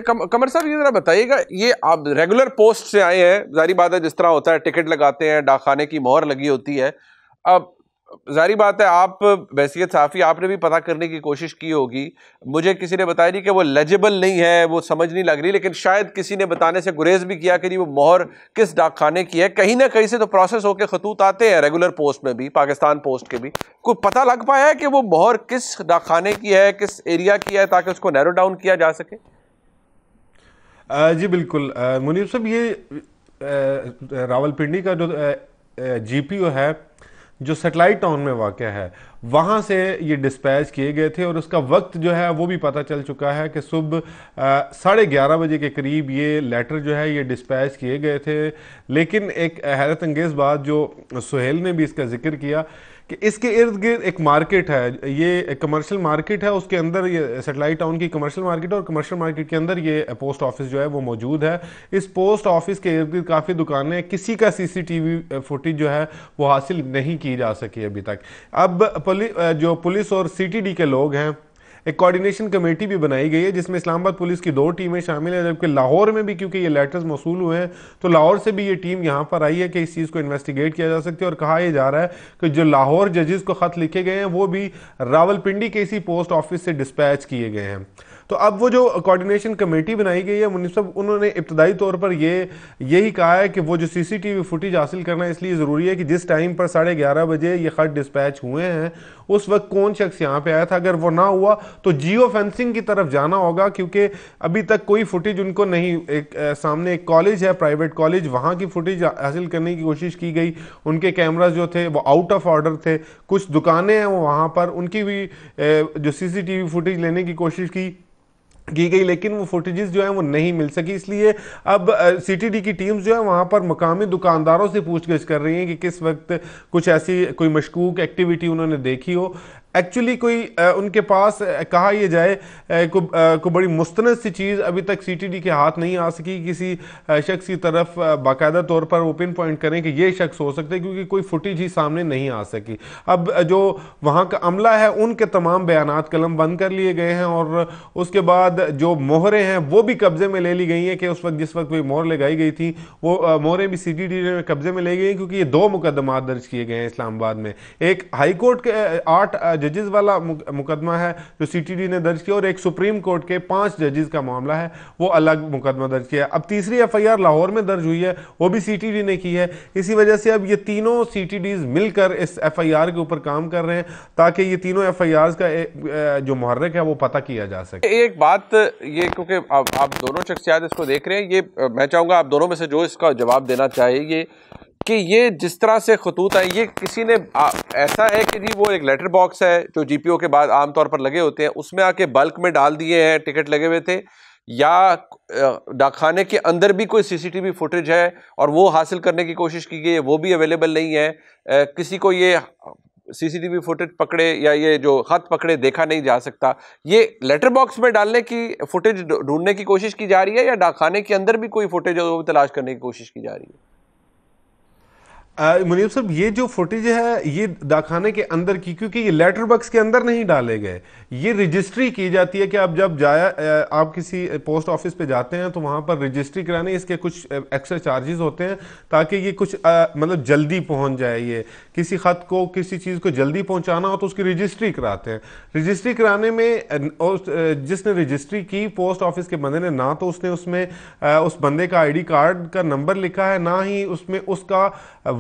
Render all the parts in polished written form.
कमर साहब ये जरा बताइएगा, ये आप रेगुलर पोस्ट से आए हैं, जारी बात है जिस तरह होता है टिकट लगाते हैं, डाकखाने की मोहर लगी होती है। अब जारी बात है आप बैसियत साफ़ी, आपने भी पता करने की कोशिश की होगी। मुझे किसी ने बताया नहीं कि वो लेजिबल नहीं है, वो समझ नहीं लग रही, लेकिन शायद किसी ने बताने से गुरेज भी किया कि जी वो मोहर किस डाकखाने की है। कहीं ना कहीं से तो प्रोसेस होकर खतूत आते हैं रेगुलर पोस्ट में भी, पाकिस्तान पोस्ट के भी। कोई पता लग पाया है कि वो मोहर किस डाकखाने की है, किस एरिया की है, ताकि उसको नैरो डाउन किया जा सके? जी बिल्कुल मुनीब साहब, ये रावलपिंडी का जो जीपीओ है, जो सेटेलाइट टाउन में वाक़या है, वहाँ से ये डिस्पैच किए गए थे और उसका वक्त जो है वो भी पता चल चुका है कि सुबह 11:30 के करीब ये लेटर जो है ये डिस्पैच किए गए थे। लेकिन एक हैरत अंगेज़ बात जो सुहेल ने भी इसका जिक्र किया कि इसके इर्द गिर्द एक मार्केट है, ये एक कमर्शियल मार्केट है, उसके अंदर ये सेटेलाइट टाउन की कमर्शियल मार्केट है और कमर्शियल मार्केट के अंदर ये पोस्ट ऑफिस जो है वो मौजूद है। इस पोस्ट ऑफिस के इर्द गिर्द काफ़ी दुकानें, किसी का सीसीटीवी फुटेज जो है वो हासिल नहीं की जा सकी अभी तक। अब जो पुलिस और सीटीडी के लोग हैं, एक कोऑर्डिनेशन कमेटी भी बनाई गई है जिसमें इस्लामाबाद पुलिस की 2 टीमें शामिल हैं, जबकि लाहौर में भी, क्योंकि ये लेटर्स मौसूल हुए हैं, तो लाहौर से भी ये टीम यहाँ पर आई है कि इस चीज़ को इन्वेस्टिगेट किया जा सकती है। और कहा यह जा रहा है कि जो लाहौर जजेस को ख़त लिखे गए हैं वो भी रावलपिंडी के इसी पोस्ट ऑफिस से डिस्पैच किए गए हैं। तो अब वो जो कोऑर्डिनेशन कमेटी बनाई गई है मुनीब साहब, उन्होंने इब्तदाई तौर पर यही कहा है कि वो जो सीसीटीवी फुटेज हासिल करना इसलिए ज़रूरी है कि जिस टाइम पर 11:30 बजे ये खत डिस्पैच हुए हैं उस वक्त कौन शख्स यहाँ पे आया था। अगर वो ना हुआ तो जियो फेंसिंग की तरफ जाना होगा, क्योंकि अभी तक कोई फुटेज उनको नहीं, सामने एक कॉलेज है, प्राइवेट कॉलेज, वहाँ की फुटेज हासिल करने की कोशिश की गई, उनके कैमराज जो थे वो आउट ऑफ ऑर्डर थे, कुछ दुकानें हैं वो वहाँ पर, उनकी भी जो सीसीटीवी फुटेज लेने की कोशिश की गई, लेकिन वो फुटेजेस जो है वो नहीं मिल सकी। इसलिए अब सीटीडी की टीम्स जो है वहाँ पर मकामी दुकानदारों से पूछगछ कर रही हैं कि किस वक्त कुछ ऐसी कोई मशकूक एक्टिविटी उन्होंने देखी हो। एक्चुअली कोई उनके पास कहा यह जाए को बड़ी मुस्तनद सी चीज़ अभी तक सीटीडी के हाथ नहीं आ सकी, किसी शख्स की तरफ बाकायदा तौर पर वो पिन पॉइंट करें कि ये शख्स हो सकते हैं, क्योंकि कोई फुटेज ही सामने नहीं आ सकी। अब जो वहाँ का अमला है उनके तमाम बयानात कलम बंद कर लिए गए हैं और उसके बाद जो मोहरें हैं वो भी कब्जे में ले ली गई हैं कि उस वक्त जिस वक्त वो मोहर लगाई गई थी वो मोहरें भी सीटीडी ने कब्जे में ले गई हैं, क्योंकि ये 2 मुकदमा दर्ज किए गए हैं इस्लामाबाद में। एक हाई कोर्ट के 8 जजेस वाला मुकदमा है जो सीटीडी ने दर्ज किया और एक सुप्रीम कोर्ट के 5 जजेस का मामला है, वो अलग मुकदमा दर्ज किया। अब तीसरी एफआईआर लाहौर में दर्ज हुई है, वो भी सीटीडी ने की है। इसी वजह से अब ये तीनों सीटीडीज मिलकर इस एफआईआर के ऊपर काम कर रहे हैं ताकि ये तीनों एफआईआर का जो मुहर्रिक है वो पता किया जा सके। एक बात ये, क्योंकि आप दोनों शख्सियात इसको देख रहे हैं, ये मैं चाहूंगा आप दोनों में से जो इसका जवाब देना चाहे ये कि ये जिस तरह से खतूत है, ये किसी ने ऐसा है कि जी वो एक लेटर बॉक्स है जो जीपीओ के बाद आमतौर पर लगे होते हैं, उसमें आके बल्क में डाल दिए हैं टिकट लगे हुए थे, या डाकखाने के अंदर भी कोई सीसीटीवी फुटेज है और वो हासिल करने की कोशिश की गई है, वो भी अवेलेबल नहीं है, किसी को ये सीसीटीवी फुटेज पकड़े या ये जो खत पकड़े देखा नहीं जा सकता। ये लेटर बॉक्स में डालने की फुटेज ढूंढने की कोशिश की जा रही है या डाकखाने के अंदर भी कोई फुटेज है वो तलाश करने की कोशिश की जा रही है? मुनीब साहब, ये जो फुटेज है ये डाकखाने के अंदर की, क्योंकि ये लेटर बॉक्स के अंदर नहीं डाले गए, ये रजिस्ट्री की जाती है कि आप जब आप किसी पोस्ट ऑफिस पे जाते हैं तो वहाँ पर रजिस्ट्री कराने इसके कुछ एक्स्ट्रा चार्जेस होते हैं ताकि ये कुछ मतलब जल्दी पहुँच जाए। ये किसी खत को, किसी चीज़ को जल्दी पहुँचाना हो तो उसकी रजिस्ट्री कराते हैं। रजिस्ट्री कराने में जिसने रजिस्ट्री की पोस्ट ऑफिस के बंदे ने, ना तो उसने उसमें उस बंदे का आईडी कार्ड का नंबर लिखा है, ना ही उसमें उसका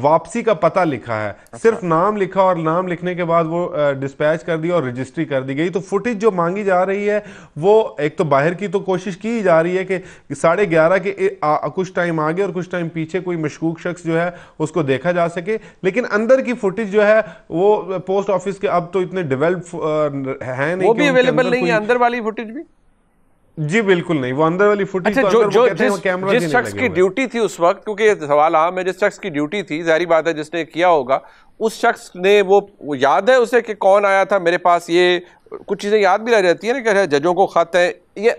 वापसी का पता लिखा है। सिर्फ नाम लिखा और नाम लिखने के बाद वो डिस्पैच कर दिया और रजिस्ट्री कर दी गई। तो फुटेज जो मांगी जा रही है वो एक तो बाहर की तो कोशिश की जा रही है कि 11:30 के कुछ टाइम आगे और कुछ टाइम पीछे कोई मशकूक शख्स जो है उसको देखा जा सके, लेकिन अंदर की फुटेज जो है वो पोस्ट ऑफिस के अब तो इतने डेवलप है नहीं, वो भी अवेलेबल नहीं है अंदर वाली फुटेज भी। जी बिल्कुल नहीं, वो अंदर वाली फुटेज अच्छा, जिस शख्स की ड्यूटी थी उस वक्त, क्योंकि ये सवाल आम है, जिस शख्स की ड्यूटी थी, जाहिर बात है जिसने किया होगा उस शख्स ने वो याद है उसे कि कौन आया था मेरे पास, ये कुछ चीज़ें याद भी रह जाती है ना कि जजों को खत है, ये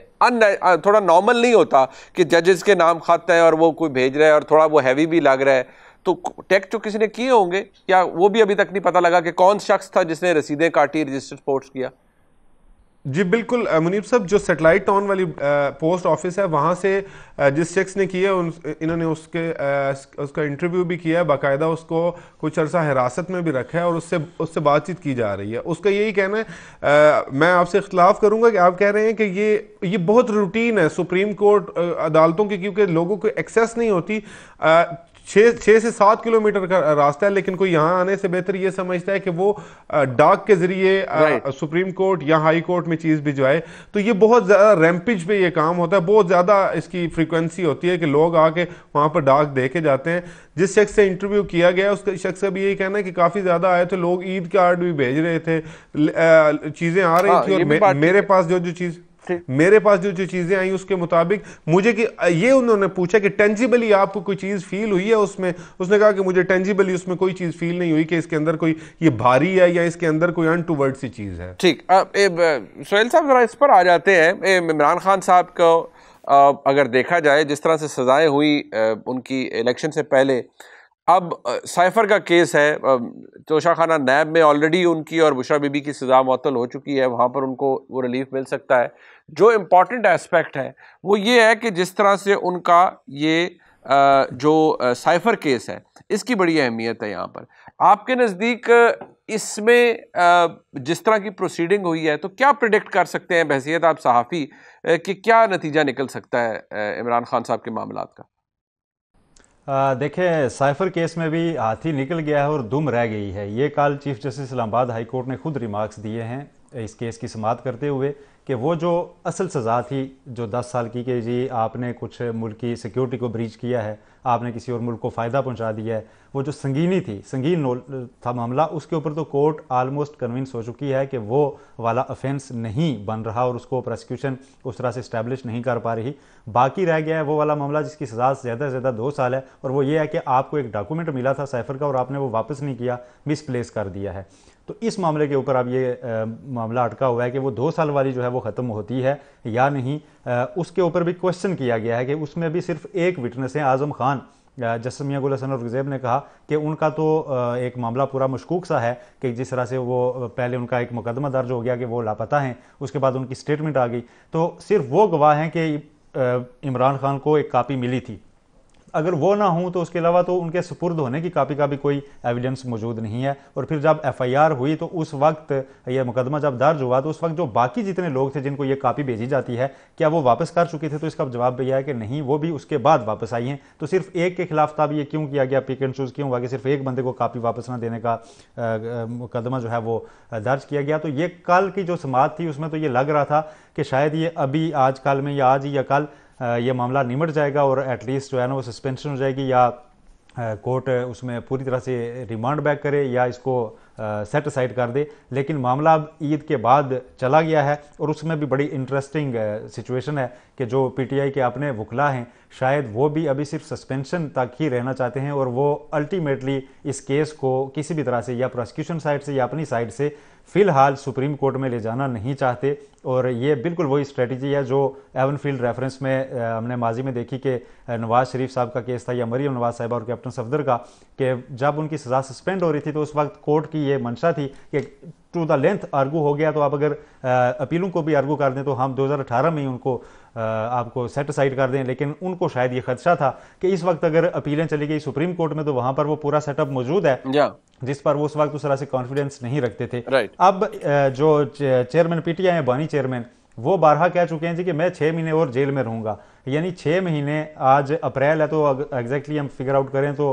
थोड़ा नॉर्मल नहीं होता कि जजेस के नाम खत है और वो कोई भेज रहा है और थोड़ा वो हैवी भी लग रहा है। तो टेक जो किसी ने किए होंगे या वो भी अभी तक नहीं पता लगा कि कौन शख्स था जिसने रसीदें काटी, रजिस्टर्ड पोस्ट किया? जी बिल्कुल मुनीब साहब, जो सेटेलाइट टाउन वाली पोस्ट ऑफिस है वहाँ से जिस शख्स ने किया इन्होंने उसका इंटरव्यू भी किया है, बाकायदा उसको कुछ अरसा हिरासत में भी रखा है और उससे बातचीत की जा रही है। उसका यही कहना है, मैं आपसे इख्तलाफ करूंगा कि आप कह रहे हैं कि ये बहुत रूटीन है सुप्रीम कोर्ट अदालतों की, क्योंकि लोगों को एक्सेस नहीं होती। 6 से 7 किलोमीटर का रास्ता है, लेकिन कोई यहाँ आने से बेहतर ये समझता है कि वो डाक के जरिए सुप्रीम कोर्ट या हाई कोर्ट में चीज भिजवाए। तो ये बहुत ज्यादा रैंपेज पे ये काम होता है, बहुत ज्यादा इसकी फ्रीक्वेंसी होती है कि लोग आके वहां पर डाक दे के जाते हैं। जिस शख्स से इंटरव्यू किया गया उसका शख्स का भी यही कहना है कि काफी ज्यादा आए थे लोग, ईद कार्ड भी भेज रहे थे, चीजें आ रही थी और मेरे पास मेरे पास जो चीजें आई उसके मुताबिक मुझे कि ये उन्होंने पूछा कि टेंजिबली आपको कोई चीज फील हुई है उसमें, उसने कहा कि मुझे टेंजिबली उसमें कोई चीज फील नहीं हुई कि इसके अंदर कोई ये भारी है या इसके अंदर कोई अनटूवर्ड सी चीज है। ठीक, सोहेल साहब जरा इस पर आ जाते हैं। इमरान खान साहब को अगर देखा जाए जिस तरह से सजाएं हुई उनकी इलेक्शन से पहले, अब साइफर का केस है, तोशा खाना नैब में ऑलरेडी उनकी और बुशरा बीबी की सज़ा मुअत्तल हो चुकी है, वहाँ पर उनको वो रिलीफ मिल सकता है। जो इम्पॉर्टेंट एस्पेक्ट है वो ये है कि जिस तरह से उनका ये जो साइफर केस है इसकी बड़ी अहमियत है यहाँ पर। आपके नज़दीक इसमें जिस तरह की प्रोसीडिंग हुई है तो क्या प्रिडिक्ट कर सकते हैं बहैसियत आप सहाफ़ी कि क्या नतीजा निकल सकता है इमरान खान साहब के मामलात का? देखिए, साइफर केस में भी हाथी निकल गया है और दुम रह गई है। ये कल chief justice Islamabad high court ने खुद रिमार्क्स दिए हैं इस केस की समाअत करते हुए कि वो जो असल सज़ा थी जो 10 साल की कि जी आपने कुछ मुल्क की सिक्योरिटी को ब्रीच किया है, आपने किसी और मुल्क को फ़ायदा पहुंचा दिया है, वो जो संगीन था मामला, उसके ऊपर तो कोर्ट आलमोस्ट कन्विंस हो चुकी है कि वो वाला ऑफेंस नहीं बन रहा और उसको प्रोसिक्यूशन उस तरह से इस्टेब्लिश नहीं कर पा रही। बाकी रह गया है वो वाला मामला जिसकी सज़ा ज़्यादा से ज़्यादा 2 साल है, और वो ये है कि आपको एक डॉक्यूमेंट मिला था साइफर का और आपने वो वापस नहीं किया, मिसप्लेस कर दिया है। तो इस मामले के ऊपर अब ये मामला अटका हुआ है कि वो 2 साल वाली जो है वो ख़त्म होती है या नहीं। उसके ऊपर भी क्वेश्चन किया गया है कि उसमें भी सिर्फ एक विटनेस है आज़म खान। जस्टिस मियां गुल हसन और गुज़ैब ने कहा कि उनका तो एक मामला पूरा मशकूक सा है कि जिस तरह से वो पहले उनका एक मुकदमा दर्ज हो गया कि वो लापता हैं, उसके बाद उनकी स्टेटमेंट आ गई, तो सिर्फ वो गवाह हैं कि इमरान खान को एक कापी मिली थी। अगर वो ना हो तो उसके अलावा तो उनके सुपुर्द होने की कापी का भी कोई एविडेंस मौजूद नहीं है। और फिर जब एफआईआर हुई तो उस वक्त यह मुकदमा जब दर्ज हुआ तो उस वक्त जो बाकी जितने लोग थे जिनको ये कापी भेजी जाती है, क्या वो वापस कर चुके थे? तो इसका जवाब यह है कि नहीं, वो भी उसके बाद वापस आई हैं। तो सिर्फ एक के खिलाफ तब ये क्यों किया गया, पिक एंड चूज क्यों हुआ कि सिर्फ एक बंदे को कापी वापस ना देने का मुकदमा जो है वो दर्ज किया गया? तो ये कल की जो समाअत थी उसमें तो ये लग रहा था कि शायद ये अभी आज कल में या आज या कल ये मामला निमट जाएगा और एटलीस्ट जो है ना वो सस्पेंशन हो जाएगी या कोर्ट उसमें पूरी तरह से रिमांड बैक करे या इसको सेट असाइड कर दे। लेकिन मामला अब ईद के बाद चला गया है और उसमें भी बड़ी इंटरेस्टिंग सिचुएशन है कि जो पीटीआई के अपने वकला हैं शायद वो भी अभी सिर्फ सस्पेंशन तक ही रहना चाहते हैं और वो अल्टीमेटली इस केस को किसी भी तरह से या प्रोसिक्यूशन साइड से या अपनी साइड से फ़िलहाल सुप्रीम कोर्ट में ले जाना नहीं चाहते। और ये बिल्कुल वही स्ट्रेटजी है जो एवन फील्ड रेफरेंस में हमने माजी में देखी कि नवाज शरीफ साहब का केस था या मरियम नवाज साहिबा और कैप्टन सफदर का, कि जब उनकी सज़ा सस्पेंड हो रही थी तो उस वक्त कोर्ट की ये मंशा थी कि टू द लेंथ आर्गू हो गया तो आप अगर अपीलों को भी आर्गू कर दें तो हम 2018 में ही उनको आपको सेट असाइड कर दें। लेकिन उनको शायद ये खदशा था कि इस वक्त अगर अपीलें चली गई सुप्रीम कोर्ट में तो वहां पर वो पूरा सेटअप मौजूद है जिस पर वो उस वक्त उस तरह से कॉन्फिडेंस नहीं रखते थे। अब जो चेयरमैन पीटीआई है, बानी चेयरमैन, वो बारहा कह चुके हैं जी कि मैं 6 महीने और जेल में रहूंगा, यानी 6 महीने, आज अप्रैल है तो एग्जैक्टली हम फिगर आउट करें तो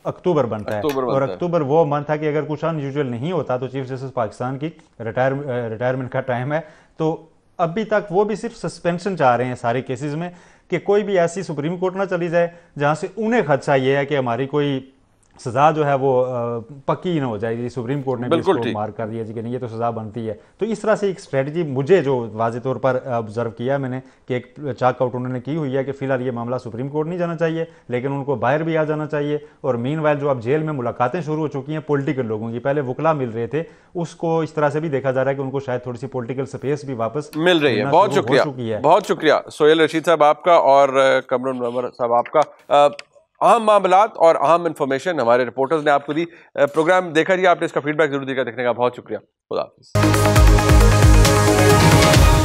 अक्टूबर बनता है और अक्टूबर वो मंथ है कि अगर कुछ अनयूजुअल नहीं होता तो चीफ जस्टिस पाकिस्तान की रिटायरमेंट का टाइम है। तो अभी तक वो भी सिर्फ सस्पेंशन चाह रहे हैं सारे केसेस में कि कोई भी ऐसी सुप्रीम कोर्ट ना चली जाए जहां से उन्हें खदशा ये है कि हमारी कोई सजा जो है वो पक्की ना हो जाएगी, सुप्रीम कोर्ट ने भी इसको मार्क कर दिया जी कि नहीं ये तो सजा बनती है। तो इस तरह से एक स्ट्रेटजी मुझे जो वाज़े तौर पर ऑब्जर्व किया मैंने कि एक चाक आउट उन्होंने की हुई है कि फिलहाल ये मामला सुप्रीम कोर्ट नहीं जाना चाहिए लेकिन उनको बाहर भी आ जाना चाहिए। और मीनवाइल जो अब जेल में मुलाकातें शुरू हो चुकी हैं पॉलिटिकल लोगों की, पहले वकला मिल रहे थे, उसको इस तरह से भी देखा जा रहा है कि उनको शायद थोड़ी सी पॉलिटिकल स्पेस भी वापस मिल रही है। बहुत शुक्रिया, बहुत शुक्रिया सोहेल रशीद साहब आपका और कमरुन मुनव्वर साहब आपका। अहम मामलात और अहम इन्फॉर्मेशन हमारे रिपोर्टर्स ने आपको दी। प्रोग्राम देखा जी आपने, इसका फीडबैक जरूर देगा, देखने का बहुत शुक्रिया। खुदा हाफिज़। हैं।